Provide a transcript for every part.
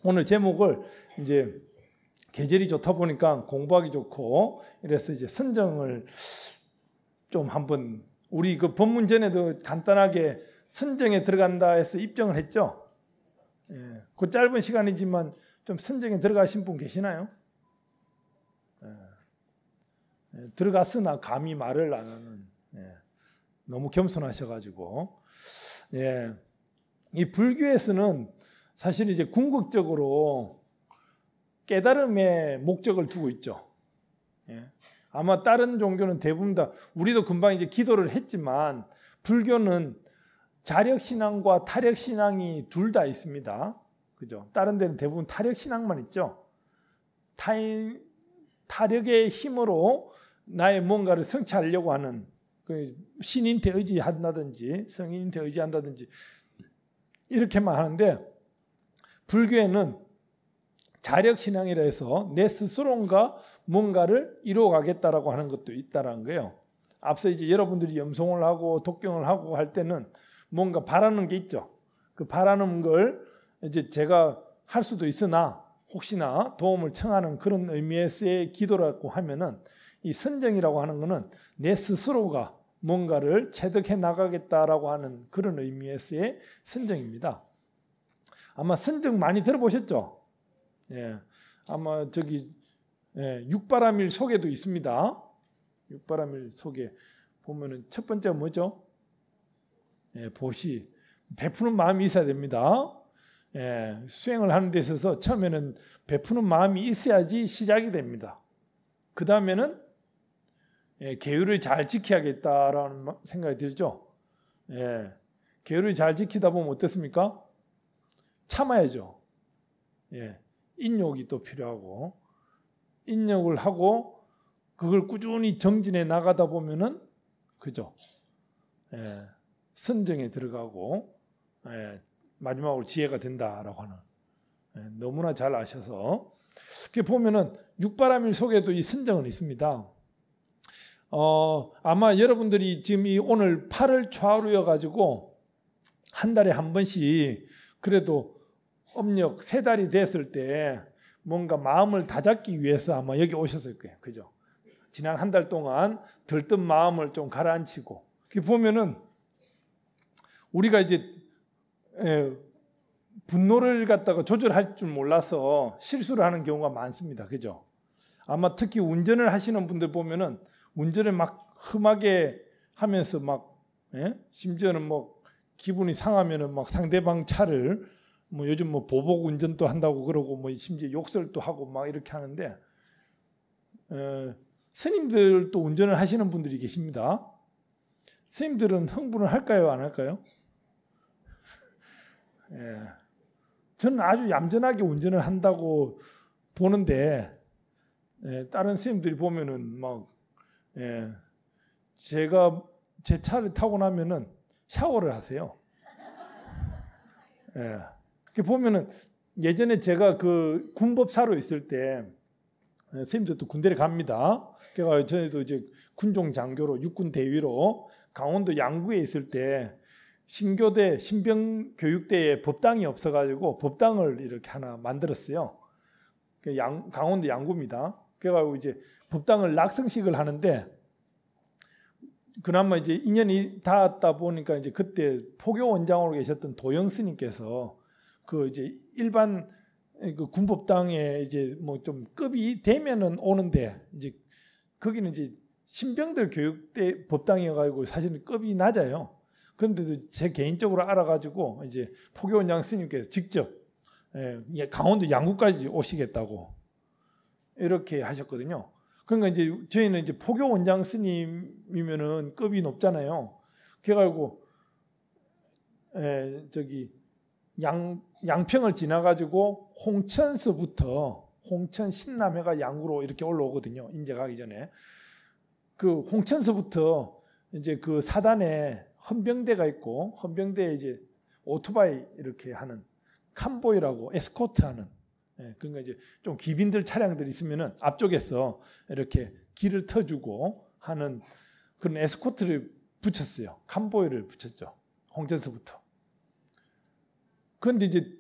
오늘 제목을 이제 계절이 좋다 보니까 공부하기 좋고 이래서 이제 선정을 좀 한번 우리 그 본문 전에도 간단하게 선정에 들어간다 해서 입정을 했죠. 예, 그 짧은 시간이지만 좀 선정에 들어가신 분 계시나요? 예, 들어갔으나 감히 말을 안 하는, 예, 너무 겸손하셔가지고, 예, 이 불교에서는 사실 이제 궁극적으로 깨달음의 목적을 두고 있죠. 예, 아마 다른 종교는 대부분 다, 우리도 금방 이제 기도를 했지만 불교는 자력신앙과 타력신앙이 둘 다 있습니다. 그죠? 다른 데는 대부분 타력신앙만 있죠. 타력의 힘으로 나의 뭔가를 성취하려고 하는, 그 신인테 의지한다든지 성인한테 의지한다든지 이렇게만 하는데, 불교에는 자력신앙이라 해서 내 스스로가 뭔가를 이루어가겠다라고 하는 것도 있다는 거예요. 앞서 이제 여러분들이 염송을 하고 독경을 하고 할 때는 뭔가 바라는 게 있죠. 그 바라는 걸 이제 제가 할 수도 있으나 혹시나 도움을 청하는 그런 의미에서의 기도라고 하면은, 이 선정이라고 하는 것은 내 스스로가 뭔가를 체득해 나가겠다라고 하는 그런 의미에서의 선정입니다. 아마 선정 많이 들어보셨죠? 예, 아마 저기, 예, 육바라밀 속에도 있습니다. 육바라밀 속에 보면은 첫 번째가 뭐죠? 예, 보시, 베푸는 마음이 있어야 됩니다. 예, 수행을 하는 데 있어서 처음에는 베푸는 마음이 있어야지 시작이 됩니다. 그 다음에는, 예, 계율을 잘 지켜야겠다라는 생각이 들죠. 예, 계율을 잘 지키다 보면 어떻습니까? 참아야죠. 예, 인욕이 또 필요하고, 인욕을 하고 그걸 꾸준히 정진해 나가다 보면은, 그죠? 예, 선정에 들어가고, 예, 마지막으로 지혜가 된다라고 하는, 예, 너무나 잘 아셔서. 보면은 육바라밀 속에도 이 선정은 있습니다. 아마 여러분들이 지금 이 오늘 8월 초하루여 가지고 한 달에 한 번씩 그래도 음력 3달이 됐을 때 뭔가 마음을 다잡기 위해서 아마 여기 오셨을 거예요. 그죠? 지난 한 달 동안 들뜬 마음을 좀 가라앉히고, 보면은 우리가 이제, 예, 분노를 갖다가 조절할 줄 몰라서 실수를 하는 경우가 많습니다. 그죠? 아마 특히 운전을 하시는 분들 보면은 운전을 막 험하게 하면서 막, 예? 심지어는 뭐 기분이 상하면은 막 상대방 차를 뭐 요즘 뭐 보복 운전도 한다고 그러고 뭐 심지어 욕설도 하고 막 이렇게 하는데, 스님들도 운전을 하시는 분들이 계십니다. 스님들은 흥분을 할까요, 안 할까요? 예. 저는 아주 얌전하게 운전을 한다고 보는데, 예, 다른 스님들이 보면은 막, 예, 제가 제 차를 타고 나면은 샤워를 하세요. 예. 보면은 예전에 제가 그 군법사로 있을 때, 스님들도 군대를 갑니다. 그래서 저희도 이제 군종 장교로 육군 대위로 강원도 양구에 있을 때 신교대 신병교육대에 법당이 없어가지고 법당을 이렇게 하나 만들었어요. 강원도 양구입니다. 그래가지고 이제 법당을 낙성식을 하는데, 그나마 이제 인연이 닿았다 보니까 이제 그때 포교 원장으로 계셨던 도영 스님께서 그 이제 일반 그 군법당에 이제 뭐 좀 급이 되면은 오는데, 이제 거기는 이제 신병들 교육대 법당이어가지고 사실은 급이 낮아요. 그런데도 제 개인적으로 알아가지고 이제 포교 원장 스님께서 직접, 예, 강원도 양구까지 오시겠다고 이렇게 하셨거든요. 그러니까 이제 저희는 이제 포교 원장 스님이면은 급이 높잖아요. 그래가지고, 저기 양평을 지나가지고 홍천서부터 홍천 신남회가 양구로 이렇게 올라오거든요. 인제 가기 전에. 그 홍천서부터 이제 그 사단에 헌병대가 있고, 헌병대에 이제 오토바이 이렇게 하는 캄보이라고 에스코트 하는, 예, 그러니까 이제 좀 기빈들 차량들이 있으면은 앞쪽에서 이렇게 길을 터주고 하는 그런 에스코트를 붙였어요. 캄보이를 붙였죠. 홍천서부터. 그런데 이제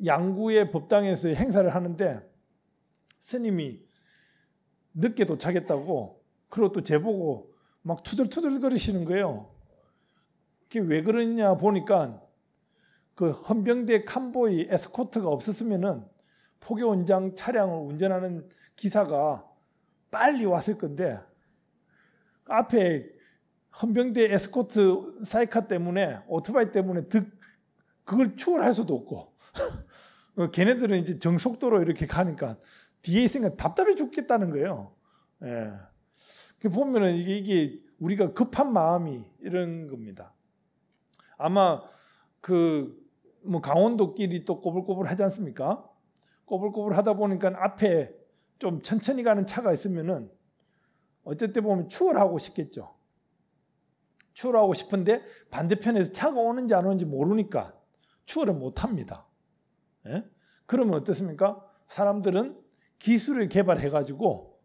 양구의 법당에서 행사를 하는데 스님이 늦게 도착했다고 그리고 또 제보고 막 투덜투덜 거리시는 거예요. 그게 왜 그러냐 보니까 그 헌병대 칸보이 에스코트가 없었으면은 포교원장 차량을 운전하는 기사가 빨리 왔을 건데 앞에 헌병대 에스코트 사이카 때문에 오토바이 때문에 그걸 추월할 수도 없고 걔네들은 이제 정속도로 이렇게 가니까 뒤에 있으니까 답답해 죽겠다는 거예요. 예. 보면은 이게 우리가 급한 마음이 이런 겁니다. 아마 뭐 강원도길이 또 꼬불꼬불 하지 않습니까? 꼬불꼬불 하다 보니까 앞에 좀 천천히 가는 차가 있으면은 어쨌든 보면 추월하고 싶겠죠. 추월하고 싶은데 반대편에서 차가 오는지 안 오는지 모르니까 추월을 못 합니다. 예? 그러면 어떻습니까? 사람들은 기술을 개발해 가지고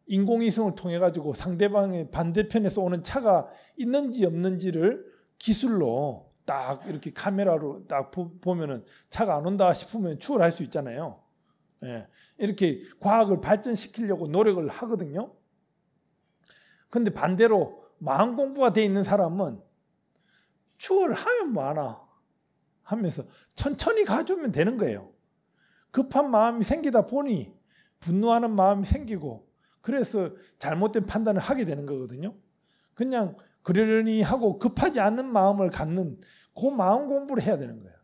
인공위성을 통해 가지고 상대방의 반대편에서 오는 차가 있는지 없는지를 기술로 딱 이렇게 카메라로 딱 보면은 차가 안 온다 싶으면 추월할 수 있잖아요. 예. 이렇게 과학을 발전시키려고 노력을 하거든요. 근데 반대로 마음 공부가 돼 있는 사람은 추월하면 뭐하나 하면서 천천히 가주면 되는 거예요. 급한 마음이 생기다 보니 분노하는 마음이 생기고 그래서 잘못된 판단을 하게 되는 거거든요. 그냥 그러려니 하고 급하지 않는 마음을 갖는 그 마음 공부를 해야 되는 거예요.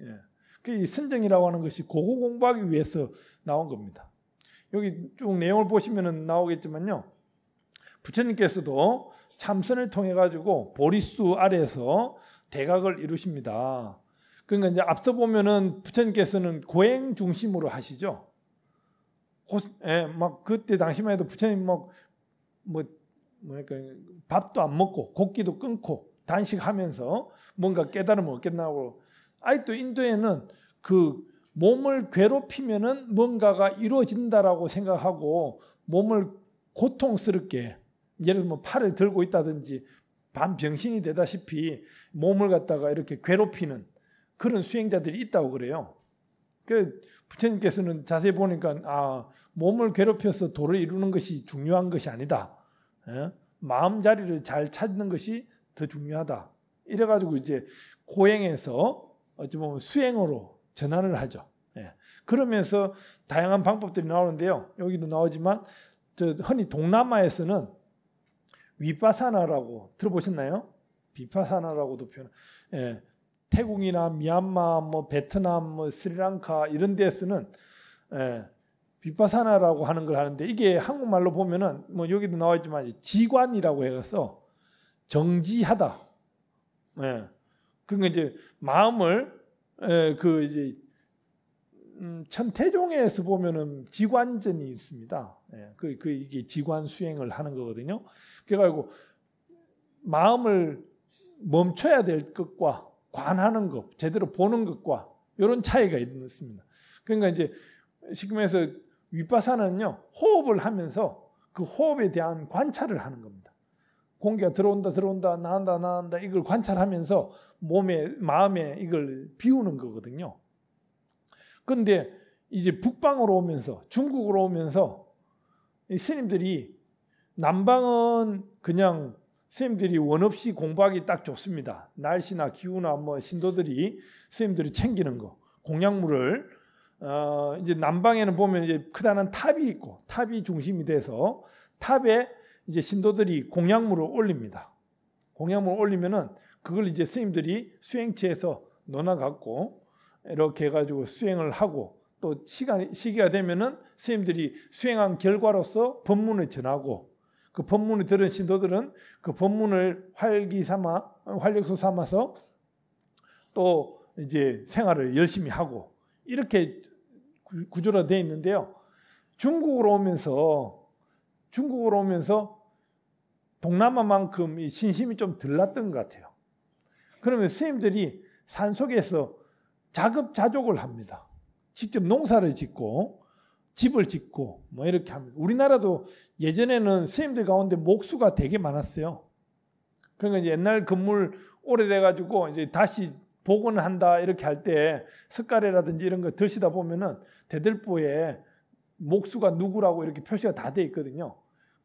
예. 그 선정이라고 하는 것이 그거 공부하기 위해서 나온 겁니다. 여기 쭉 내용을 보시면 나오겠지만요. 부처님께서도 참선을 통해 가지고 보리수 아래에서 대각을 이루십니다. 그러니까 이제 앞서 보면은 부처님께서는 고행 중심으로 하시죠. 막 그때 당시만 해도 부처님 뭐랄까 밥도 안 먹고 곡기도 끊고 단식하면서 뭔가 깨달음을 얻겠나고. 아직도 인도에는 그 몸을 괴롭히면은 뭔가가 이루어진다라고 생각하고 몸을 고통스럽게 예를 들면 팔을 들고 있다든지 반병신이 되다시피 몸을 갖다가 이렇게 괴롭히는 그런 수행자들이 있다고 그래요. 그 부처님께서는 자세히 보니까 몸을 괴롭혀서 도를 이루는 것이 중요한 것이 아니다. 예? 마음 자리를 잘 찾는 것이 더 중요하다. 이래가지고 이제 고행에서 어찌 보면 수행으로 전환을 하죠. 예. 그러면서 다양한 방법들이 나오는데요. 여기도 나오지만 흔히 동남아에서는 위파사나라고 들어보셨나요? 비파사나라고도 표현. 예. 태국이나 미얀마, 뭐 베트남, 뭐 스리랑카 이런 데서는 비파사나라고 하는 걸 하는데 이게 한국말로 보면은 뭐 여기도 나와 있지만 지관이라고 해서 정지하다. 예. 그러니까 이제 마음을 이제 천태종에서 보면은 지관전이 있습니다. 예. 이게 지관 수행을 하는 거거든요. 그래가지고 마음을 멈춰야 될 것과 관하는 것, 제대로 보는 것과 이런 차이가 있습니다. 그러니까 이제 쉽게 말해서 위파사나는요, 호흡을 하면서 그 호흡에 대한 관찰을 하는 겁니다. 공기가 들어온다, 나간다, 이걸 관찰하면서 마음에 이걸 비우는 거거든요. 그런데 이제 북방으로 오면서, 중국으로 오면서 이 스님들이 남방은 그냥 스님들이 원 없이 공부하기 딱 좋습니다. 날씨나 기후나 뭐 신도들이 스님들이 챙기는 거, 공약물을 이제 남방에는 보면 이제 크다는 탑이 있고 탑이 중심이 돼서 탑에 이제 신도들이 공약물을 올립니다. 공약물을 올리면은 그걸 이제 스님들이 수행체에서 논아 갖고 이렇게 해가지고 수행을 하고 또 시기가 되면은 스님들이 수행한 결과로서 법문을 전하고 그 법문을 들은 신도들은 그 법문을 활력소 삼아서 또 이제 생활을 열심히 하고 이렇게 구조로 되어 있는데요. 중국으로 오면서 동남아만큼 이 신심이 좀 덜 났던 것 같아요. 그러면 스님들이 산속에서 자급자족을 합니다. 직접 농사를 짓고 집을 짓고 뭐 이렇게 합니다. 우리나라도 예전에는 스님들 가운데 목수가 되게 많았어요. 그러니까 이제 옛날 건물 오래돼 가지고 이제 다시 복원한다 이렇게 할 때 석가래라든지 이런 거 드시다 보면은 대들보에 목수가 누구라고 이렇게 표시가 다 돼 있거든요.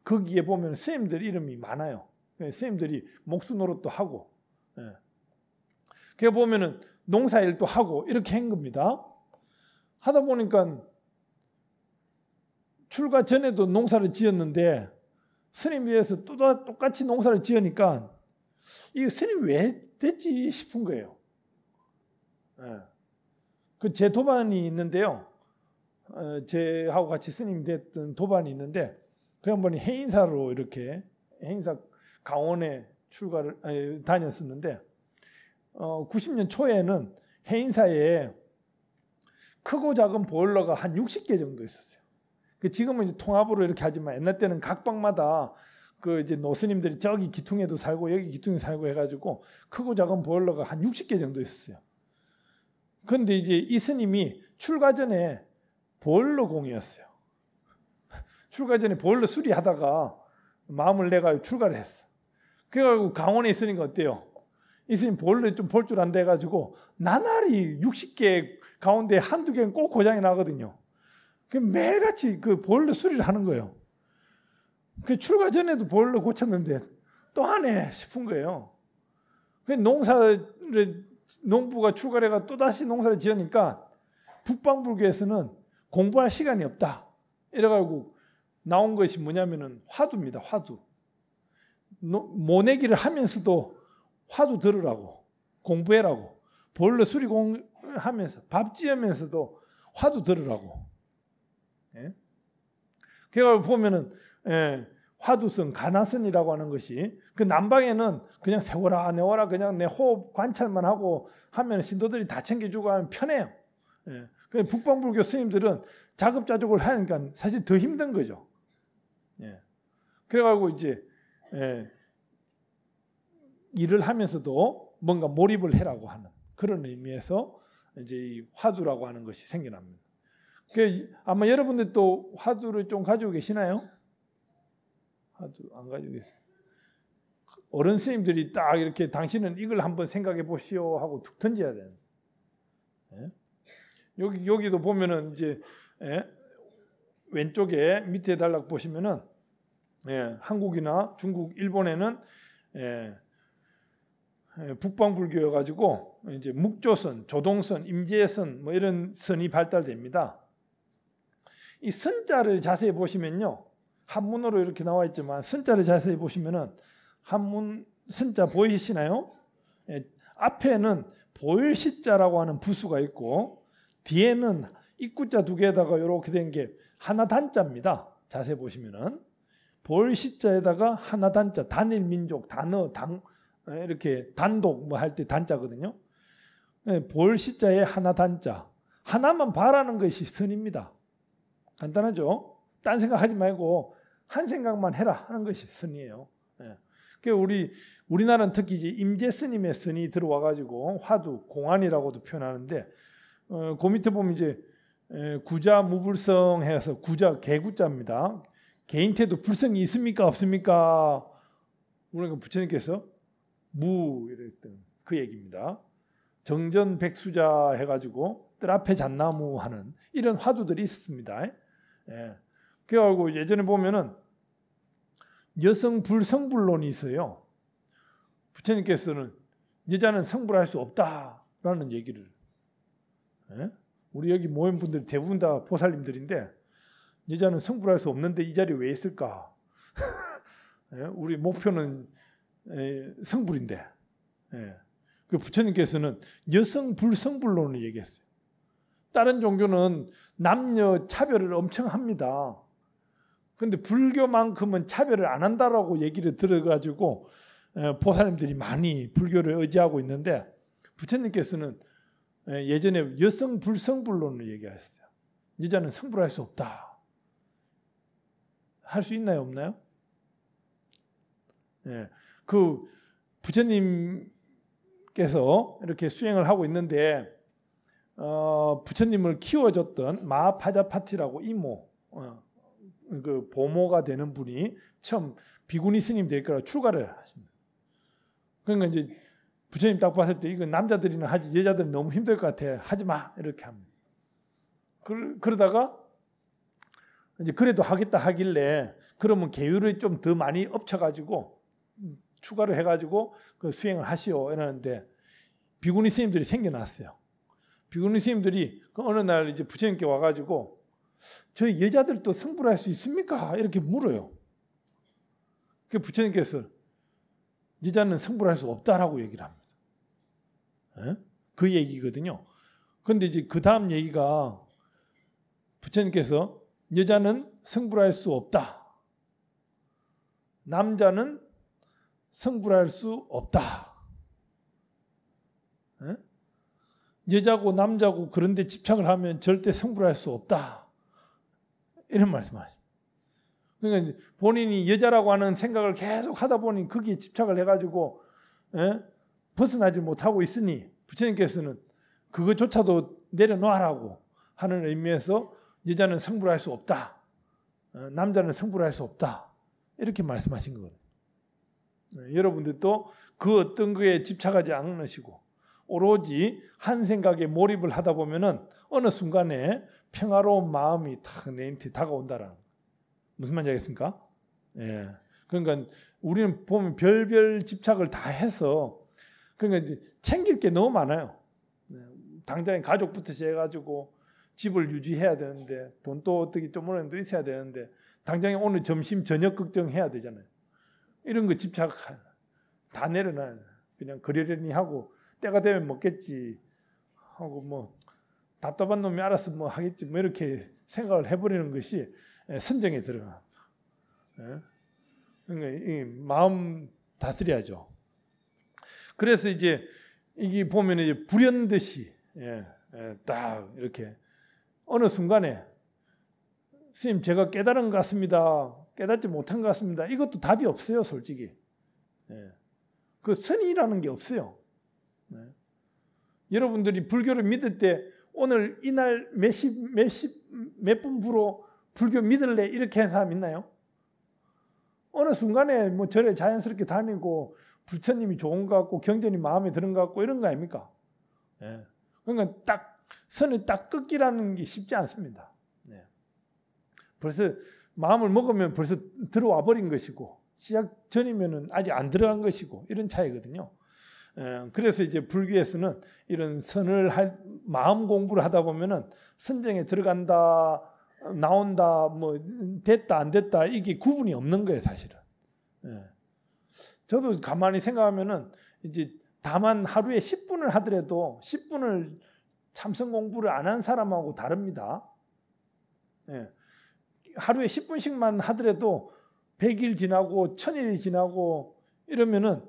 거기에 보면 스님들 이름이 많아요. 스님들이 목수 노릇도 하고, 그래 보면은 농사일도 하고 이렇게 한 겁니다. 하다 보니까 출가 전에도 농사를 지었는데 스님에 대해서 또 똑같이 농사를 지으니까 이거 스님 왜 됐지 싶은 거예요. 그 제 도반이 있는데요. 제하고 같이 스님 됐던 도반이 있는데 그 양반이 해인사로 이렇게 해인사 강원에 다녔었는데 90년 초에는 해인사에 크고 작은 보일러가 한 60개 정도 있었어요. 지금은 이제 통합으로 이렇게 하지만 옛날 때는 각 방마다 그 이제 노스님들이 저기 기퉁에도 살고 여기 기퉁에 살고 해가지고 크고 작은 보일러가 한 60개 정도 있었어요. 그런데 이제 이 스님이 출가 전에 보일러 공이었어요. 출가 전에 보일러 수리하다가 마음을 내가 출가를 했어. 그래가지고 강원에 있으니까 어때요? 이 스님 보일러 좀 볼 줄 안다 해가지고 나날이 60개 가운데 한두 개는 꼭 고장이 나거든요. 매일같이 그 보일러 수리를 하는 거예요. 그 출가 전에도 보일러 고쳤는데 또 하네 싶은 거예요. 농부가 출가를 해가 또다시 농사를 지으니까 북방불교에서는 공부할 시간이 없다. 이래가지고 나온 것이 뭐냐면은 화두입니다. 화두. 모내기를 하면서도 화두 들으라고, 공부해라고, 보일러 수리 하면서 밥 지으면서도 화두 들으라고. 그래가지고 보면은 화두선, 가나선이라고 하는 것이 그 남방에는 그냥 세워라 내워라 그냥 내 호흡 관찰만 하고 하면 신도들이 다 챙겨주고 하면 편해요. 북방불교 스님들은 자급자족을 하니까 사실 더 힘든 거죠. 그래가지고 이제 일을 하면서도 뭔가 몰입을 해라고 하는 그런 의미에서 이제 이 화두라고 하는 것이 생겨납니다. 아마 여러분들 또 화두를 좀 가지고 계시나요? 화두 안 가지고 계세요? 어른 스님들이 딱 이렇게 당신은 이걸 한번 생각해 보시오 하고 툭 던져야 돼요. 여기도 보면은 이제 왼쪽에 밑에 단락 보시면은 한국이나 중국, 일본에는 북방불교여 가지고 이제 묵조선, 조동선, 임재선 뭐 이런 선이 발달됩니다. 이 선자를 자세히 보시면요, 한문으로 이렇게 나와 있지만 선자를 자세히 보시면은 한문 선자 보이시나요? 앞에는 보일시자라고 하는 부수가 있고 뒤에는 입구자 두 개에다가 이렇게 된 게 하나 단자입니다. 자세히 보시면은 보일시자에다가 하나 단자, 단일 민족, 단어, 이렇게 단독 뭐 할 때 단자거든요. 보일시자에 하나 단자, 하나만 바라는 것이 선입니다. 간단하죠? 딴 생각하지 말고 한 생각만 해라 하는 것이 선이에요. 우리나라는 특히 이제 임재 스님의 선이 들어와 가지고 화두, 공안이라고도 표현하는데 그 밑에 보면 이제 구자 무불성 해서 구자 개구자입니다. 개인태도 불성이 있습니까 없습니까? 그러니까 부처님께서 무 이랬던 그 얘기입니다. 정전 백수자 해가지고 뜰 앞에 잣나무 하는 이런 화두들이 있습니다. 그래가지고 예전에 보면은 여성 불성불론이 있어요. 부처님께서는 여자는 성불할 수 없다라는 얘기를. 우리 여기 모인 분들 대부분 다 보살님들인데 여자는 성불할 수 없는데 이 자리에 왜 있을까? 우리 목표는 성불인데. 그 부처님께서는 여성 불성불론을 얘기했어요. 다른 종교는 남녀 차별을 엄청 합니다. 그런데 불교만큼은 차별을 안 한다라고 얘기를 들어가지고 보살님들이 많이 불교를 의지하고 있는데 부처님께서는 예전에 여성 불성불론을 얘기하셨어요. 여자는 성불할 수 없다. 할 수 있나요, 없나요? 그 부처님께서 이렇게 수행을 하고 있는데 부처님을 키워줬던 마파자파티라고 이모, 그 보모가 되는 분이 처음 비구니 스님 될 거라 출가를 하십니다. 그러니까 이제 부처님 딱 봤을 때 이거 남자들이나 하지 여자들은 너무 힘들 것 같아. 하지 마. 이렇게 합니다. 그러다가 이제 그래도 하겠다 하길래 그러면 계율을 좀 더 많이 엎쳐가지고 추가로 해가지고 그 수행을 하시오 이러는데 비구니 스님들이 생겨났어요. 비구니 스님들이 그 어느 날 이제 부처님께 와가지고 저희 여자들도 승부를 할 수 있습니까? 이렇게 물어요. 그 부처님께서 여자는 승부를 할 수 없다라고 얘기를 합니다. 에? 그 얘기거든요. 그런데 이제 그 다음 얘기가 부처님께서 여자는 승부를 할 수 없다. 남자는 승부를 할 수 없다. 에? 여자고 남자고 그런데 집착을 하면 절대 승부를 할 수 없다. 이런 말씀하십니다. 그러니까 본인이 여자라고 하는 생각을 계속 하다 보니 거기에 집착을 해가지고 벗어나지 못하고 있으니 부처님께서는 그것조차도 내려놓으라고 하는 의미에서 여자는 승부를 할 수 없다. 남자는 승부를 할 수 없다. 이렇게 말씀하신 거예요. 여러분들도 그 어떤 거에 집착하지 않으시고 오로지 한 생각에 몰입을 하다 보면은 어느 순간에 평화로운 마음이 탁 내한테 다가온다라는 무슨 말인지 알겠습니까? 예. 그러니까 우리는 보면 별별 집착을 다 해서 그러니까 이제 챙길 게 너무 많아요. 당장에 가족부터 시작해가지고 집을 유지해야 되는데 돈도 어떻게 좀 어느 정도 있어야 되는데 당장에 오늘 점심 저녁 걱정해야 되잖아요. 이런 거 집착 다 내려놔요. 그냥 그러려니 하고 때가 되면 먹겠지 하고 뭐 답답한 놈이 알아서 뭐 하겠지 뭐 이렇게 생각을 해버리는 것이 선정에 들어갑니다. 그러니까 이 마음 다스려야죠. 그래서 이제 이게 보면 이제 불현듯이 딱 이렇게 어느 순간에 스님 제가 깨달은 것 같습니다. 깨닫지 못한 것 같습니다. 이것도 답이 없어요, 솔직히. 그 선이라는 게 없어요. 여러분들이 불교를 믿을 때 오늘 이날 몇 분부로 불교 믿을래 이렇게 하는 사람 있나요? 어느 순간에 뭐 절에 자연스럽게 다니고 부처님이 좋은 것 같고 경전이 마음에 드는 것 같고 이런 거 아닙니까? 그러니까 딱 선을 딱 끊기라는 게 쉽지 않습니다. 벌써 마음을 먹으면 벌써 들어와 버린 것이고 시작 전이면은 아직 안 들어간 것이고 이런 차이거든요. 그래서 이제 불교에서는 이런 선을 할 마음 공부를 하다 보면은 선정에 들어간다, 나온다, 뭐 됐다 안 됐다 이게 구분이 없는 거예요, 사실은. 저도 가만히 생각하면은 이제 다만 하루에 10분을 하더라도 10분을 참선 공부를 안 한 사람하고 다릅니다. 하루에 10분씩만 하더라도 100일 지나고 1000일이 지나고 이러면은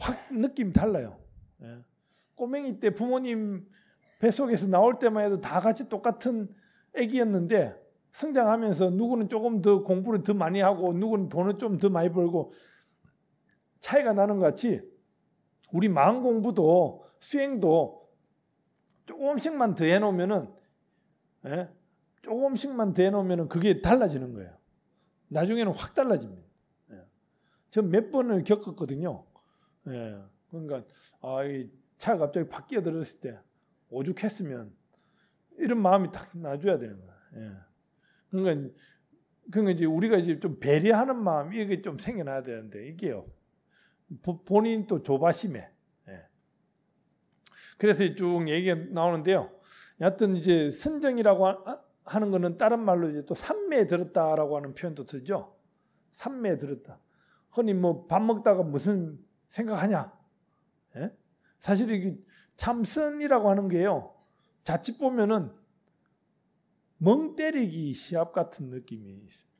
확 느낌이 달라요. 꼬맹이 때 부모님 뱃속에서 나올 때만 해도 다 같이 똑같은 애기였는데 성장하면서 누구는 조금 더 공부를 더 많이 하고 누구는 돈을 좀 더 많이 벌고 차이가 나는 것 같이 우리 마음 공부도 수행도 조금씩만 더 해놓으면은 조금씩만 더 해놓으면은 그게 달라지는 거예요. 나중에는 확 달라집니다. 전 몇 번을 겪었거든요. 그러니까 이 차가 갑자기 팍 끼어들었을 때 오죽했으면 이런 마음이 딱 놔줘야 되는 거예요. 그러니까 이제 우리가 이제 좀 배려하는 마음 이게 좀 생겨나야 되는데 이게요. 본인 또 조바심에. 그래서 쭉 얘기가 나오는데요. 여하튼 이제 선정이라고 하는 거는 다른 말로 이제 또 삼매에 들었다라고 하는 표현도 쓰죠. 삼매에 들었다. 흔히 뭐 밥 먹다가 무슨 생각하냐? 사실 이게 참선이라고 하는 게요. 자칫 보면은 멍 때리기 시합 같은 느낌이 있습니다.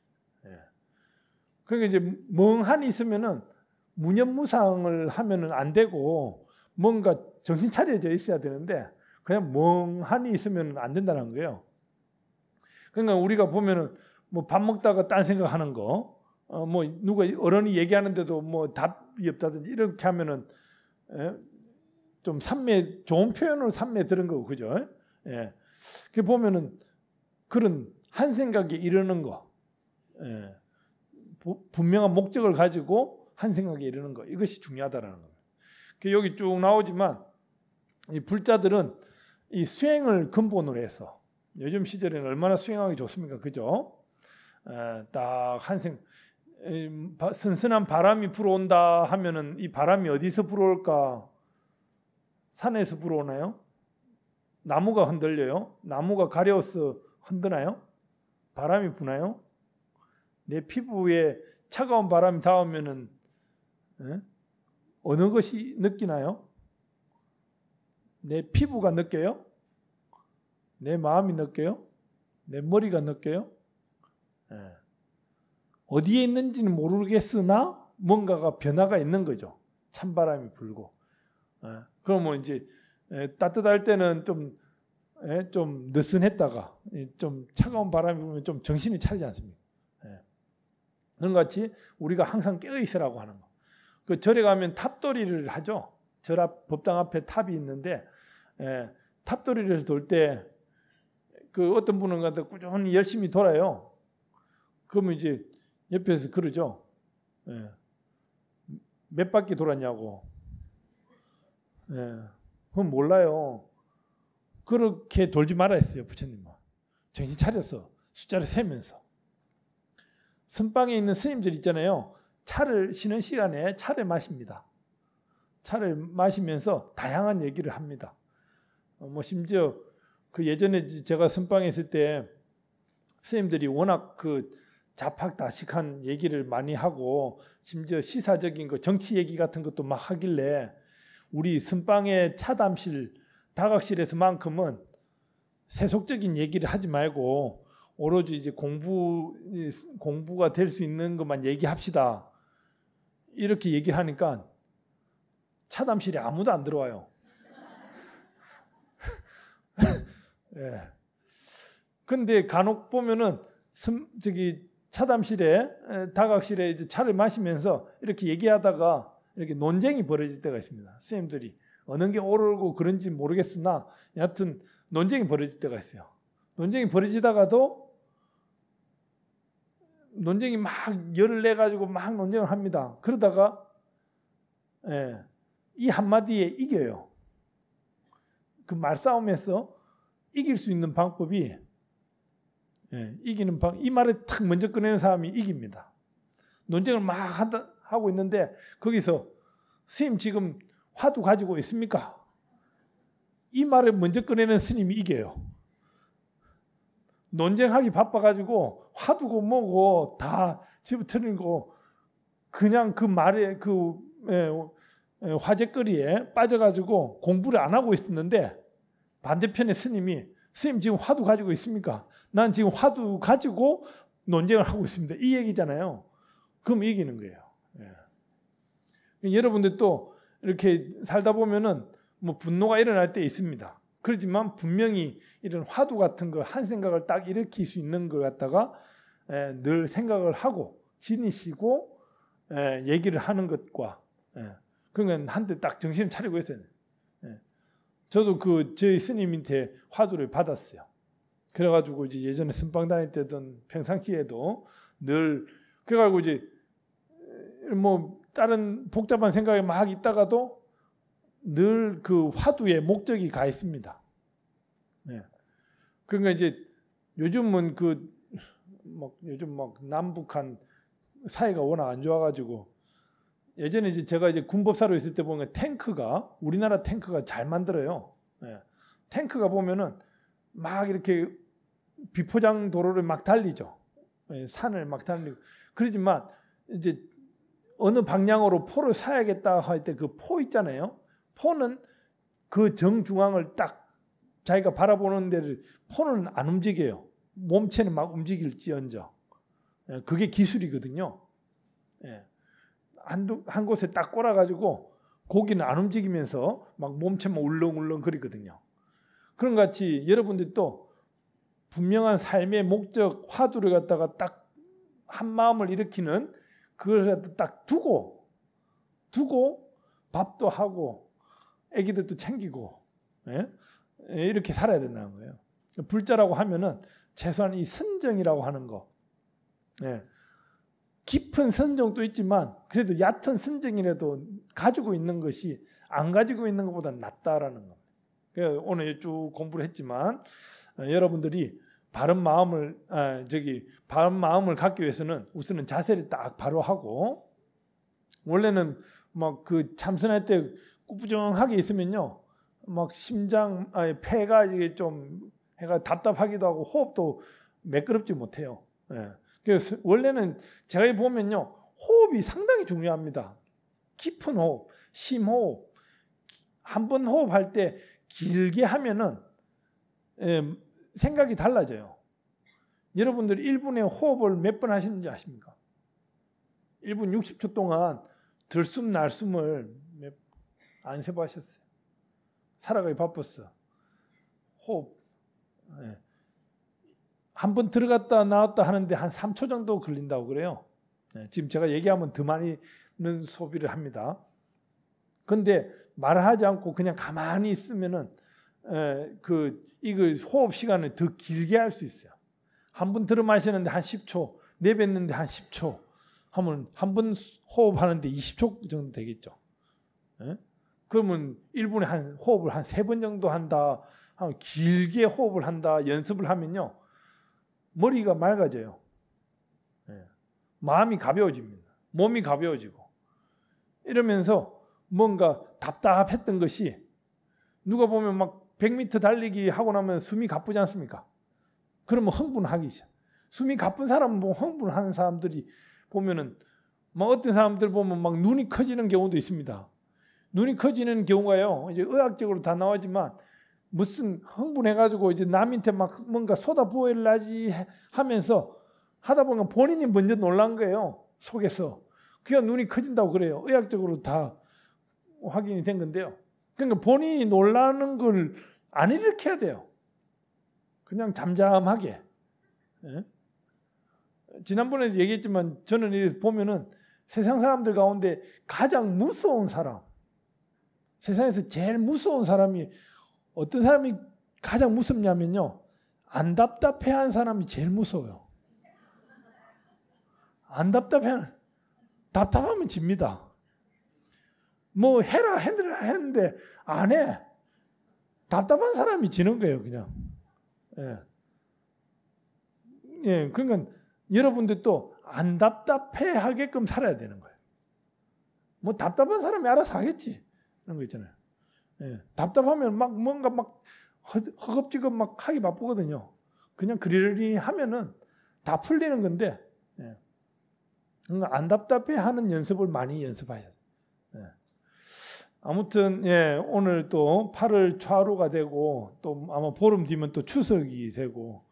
그러니까 이제 멍하니 있으면은 무념무상을 하면은 안 되고 뭔가 정신 차려져 있어야 되는데 그냥 멍하니 있으면 안 된다는 거예요. 그러니까 우리가 보면은 뭐 밥 먹다가 딴 생각하는 거, 뭐 누가 어른이 얘기하는데도 뭐 답이 없다든지 이렇게 하면은 좀 삼매 좋은 표현으로 삼매 들은 거고 그죠? 그 보면은 그런 한 생각에 이르는 거, 분명한 목적을 가지고 한 생각에 이르는 거 이것이 중요하다라는 겁니다. 여기 쭉 나오지만 이 불자들은 이 수행을 근본으로 해서 요즘 시절에는 얼마나 수행하기 좋습니까? 그죠? 딱 한생 선선한 바람이 불어온다 하면은 이 바람이 어디서 불어올까? 산에서 불어오나요? 나무가 흔들려요? 나무가 가려워서 흔드나요? 바람이 부나요? 내 피부에 차가운 바람이 닿으면은 어느 것이 느끼나요? 내 피부가 느껴요? 내 마음이 느껴요? 내 머리가 느껴요? 어디에 있는지는 모르겠으나 뭔가가 변화가 있는 거죠. 찬바람이 불고. 그러면 이제 따뜻할 때는 좀 느슨했다가 좀 차가운 바람이 불면 좀 정신이 차리지 않습니까? 그런 것 같이 우리가 항상 깨어 있으라고 하는 거. 그 절에 가면 탑돌이를 하죠. 절 앞 법당 앞에 탑이 있는데 탑돌이를 돌 때 그 어떤 분은 갖다 꾸준히 열심히 돌아요. 그러면 이제 옆에서 그러죠. 몇 바퀴 돌았냐고. 그건 몰라요. 그렇게 돌지 말아 했어요. 부처님은. 정신 차려서 숫자를 세면서. 선방에 있는 스님들 있잖아요. 차를 쉬는 시간에 차를 마십니다. 차를 마시면서 다양한 얘기를 합니다. 심지어 그 예전에 제가 선방에 있을 때 스님들이 워낙 그 자팍다식한 얘기를 많이 하고 심지어 시사적인 거 정치 얘기 같은 것도 막 하길래 우리 선방의 차담실 다각실에서만큼은 세속적인 얘기를 하지 말고 오로지 이제 공부가 될 수 있는 것만 얘기합시다. 이렇게 얘기를 하니까 차담실에 아무도 안 들어와요. 예. 근데 간혹 보면은 차담실에 다각실에 이제 차를 마시면서 이렇게 얘기하다가 이렇게 논쟁이 벌어질 때가 있습니다. 선생님들이 어느 게 옳고 그런지 모르겠으나 여하튼 논쟁이 벌어질 때가 있어요. 논쟁이 벌어지다가도 논쟁이 막 열을 내 가지고 막 논쟁을 합니다. 그러다가 이 한마디에 이겨요. 그 말싸움에서 이길 수 있는 방법이 이 말을 탁 먼저 꺼내는 사람이 이깁니다. 논쟁을 막 하고 있는데 거기서 스님 지금 화두 가지고 있습니까? 이 말을 먼저 꺼내는 스님이 이겨요. 논쟁하기 바빠가지고 화두고 뭐고 다 집어뜨리고 그냥 그 말에 그 화제거리에 빠져가지고 공부를 안 하고 있었는데 반대편의 스님이 스님 지금 화두 가지고 있습니까? 난 지금 화두 가지고 논쟁을 하고 있습니다. 이 얘기잖아요. 그럼 이기는 거예요. 여러분들 또 이렇게 살다 보면은 뭐 분노가 일어날 때 있습니다. 그렇지만 분명히 이런 화두 같은 거 한 생각을 딱 일으킬 수 있는 걸 갖다가 늘 생각을 하고 지니시고 얘기를 하는 것과 그러니까 한때 딱 정신을 차리고 있어요. 저도 저희 스님한테 화두를 받았어요. 그래가지고 이제 예전에 선방 다닐 때든 평상시에도 늘 그래가지고 이제 뭐 다른 복잡한 생각이 막 있다가도 늘 그 화두에 목적이 가 있습니다. 그러니까 이제 요즘은 요즘 막 남북한 사이가 워낙 안 좋아가지고 예전에 이제 제가 이제 군법사로 있을 때 보면 우리나라 탱크가 잘 만들어요. 탱크가 보면은 막 이렇게 비포장 도로를 막 달리죠. 산을 막 달리고 그러지만 이제 어느 방향으로 포를 쏴야겠다 할 때 그 포 있잖아요. 포는 그 정중앙을 딱 자기가 바라보는 데를 포는 안 움직여요. 몸체는 막 움직일지언정. 그게 기술이거든요. 한 곳에 딱 꼬라가지고 고기는 안 움직이면서 막 몸체만 울렁울렁 거리거든요. 그런 것 같이 여러분들도 분명한 삶의 목적 화두를 갖다가 딱 한 마음을 일으키는 그걸 딱 두고 밥도 하고 애기들도 챙기고 이렇게 살아야 된다는 거예요. 불자라고 하면은 최소한 이 선정이라고 하는 거 깊은 선정도 있지만 그래도 얕은 선정이라도 가지고 있는 것이 안 가지고 있는 것보다 낫다라는 겁니다. 그래서 오늘 쭉 공부를 했지만 여러분들이 바른 마음을 갖기 위해서는 우선은 자세를 딱 바로 하고, 원래는 막 그 참선할 때 꾸부정하게 있으면요, 막 폐가 이게 좀 해가 답답하기도 하고 호흡도 매끄럽지 못해요. 그래서 원래는 제가 보면요, 호흡이 상당히 중요합니다. 깊은 호흡, 심호흡. 한 번 호흡할 때 길게 하면은 생각이 달라져요. 여러분들 1분에 호흡을 몇 번 하시는지 아십니까? 1분 60초 동안 들숨 날숨을 안 세보셨어요? 살아가기 바빴어. 호흡. 한 번 들어갔다 나왔다 하는데 한 3초 정도 걸린다고 그래요. 지금 제가 얘기하면 더 많이는 소비를 합니다. 근데 말을 하지 않고 그냥 가만히 있으면은 이거 호흡 시간을 더 길게 할 수 있어요. 한 번 들어 마시는데 한 10초, 내뱉는데 한 10초 하면 한 번 호흡하는데 20초 정도 되겠죠. 그러면 1분에 호흡을 한 3번 정도 한다, 길게 호흡을 한다, 연습을 하면요, 머리가 맑아져요. 마음이 가벼워집니다. 몸이 가벼워지고. 이러면서 뭔가 답답했던 것이, 누가 보면 막 100m 달리기 하고 나면 숨이 가쁘지 않습니까? 그러면 흥분하기 시작. 숨이 가쁜 사람은 뭐 흥분하는 사람들이 보면은, 막 어떤 사람들 보면 막 눈이 커지는 경우도 있습니다. 눈이 커지는 경우가요, 이제 의학적으로 다 나오지만, 무슨 흥분해가지고 이제 남한테 막 뭔가 쏟아부으려지 하면서 하다 보면 본인이 먼저 놀란 거예요, 속에서. 그냥 눈이 커진다고 그래요. 의학적으로 다 확인이 된 건데요. 그러니까 본인이 놀라는 걸 안 일으켜야 돼요. 그냥 잠잠하게. 지난번에 얘기했지만, 저는 보면은 세상 사람들 가운데 가장 무서운 사람, 세상에서 제일 무서운 사람이 어떤 사람이 가장 무섭냐면요, 안 답답해한 사람이 제일 무서워요. 안 답답하면 집니다. 뭐 해라 했는데 안 해. 답답한 사람이 지는 거예요, 그냥. 그러니까 여러분들도 안 답답해 하게끔 살아야 되는 거예요. 뭐 답답한 사람이 알아서 하겠지, 그런 거 있잖아요. 답답하면 막 뭔가 막 허겁지겁 막 하기 바쁘거든요. 그냥 그러려니 하면은 다 풀리는 건데, 그러니까 안 답답해 하는 연습을 많이 연습해야 돼요. 아무튼 오늘 또 8월 초하루가 되고, 또 아마 보름 뒤면 또 추석이 되고,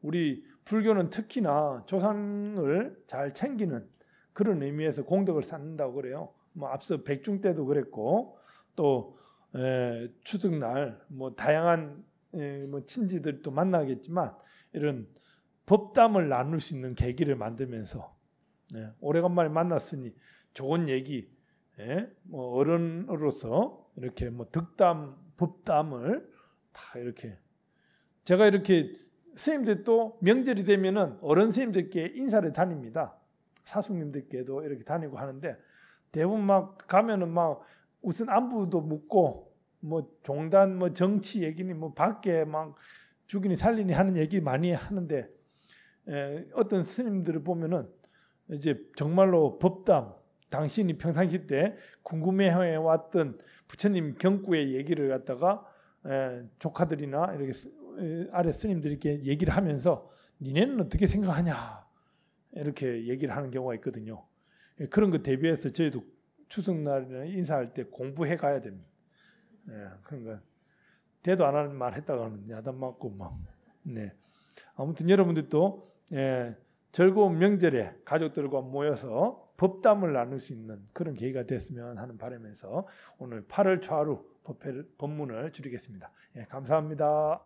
우리 불교는 특히나 조상을 잘 챙기는 그런 의미에서 공덕을 쌓는다고 그래요. 뭐 앞서 백중 때도 그랬고, 또 추석날 뭐 다양한 뭐 친지들도 만나겠지만, 이런 법담을 나눌 수 있는 계기를 만들면서, 오래간만에 만났으니 좋은 얘기, 뭐 어른으로서 이렇게 뭐 덕담, 법담을 다 이렇게, 제가 이렇게 스님들도 명절이 되면은 어른 스님들께 인사를 다닙니다. 사숙님들께도 이렇게 다니고 하는데, 대부분 막 가면은 막 우선 안부도 묻고, 뭐 종단, 뭐 정치 얘기니 뭐 밖에 막 죽이니 살리니 하는 얘기 많이 하는데, 어떤 스님들을 보면은 이제 정말로 법담, 당신이 평상시 때 궁금해해 왔던 부처님 경구의 얘기를 갖다가 조카들이나 이렇게 아래 스님들께 얘기를 하면서, 니네는 어떻게 생각하냐, 이렇게 얘기를 하는 경우가 있거든요. 그런 거 대비해서 저희도 추석날이나 인사할 때 공부해 가야 됩니다. 그러니까 대도 안 하는 말 했다가는 야단 맞고 막. 아무튼 여러분들도 즐거운 명절에 가족들과 모여서 법담을 나눌 수 있는 그런 계기가 됐으면 하는 바람에서 오늘 8월 초하루 법문을 줄이겠습니다. 감사합니다.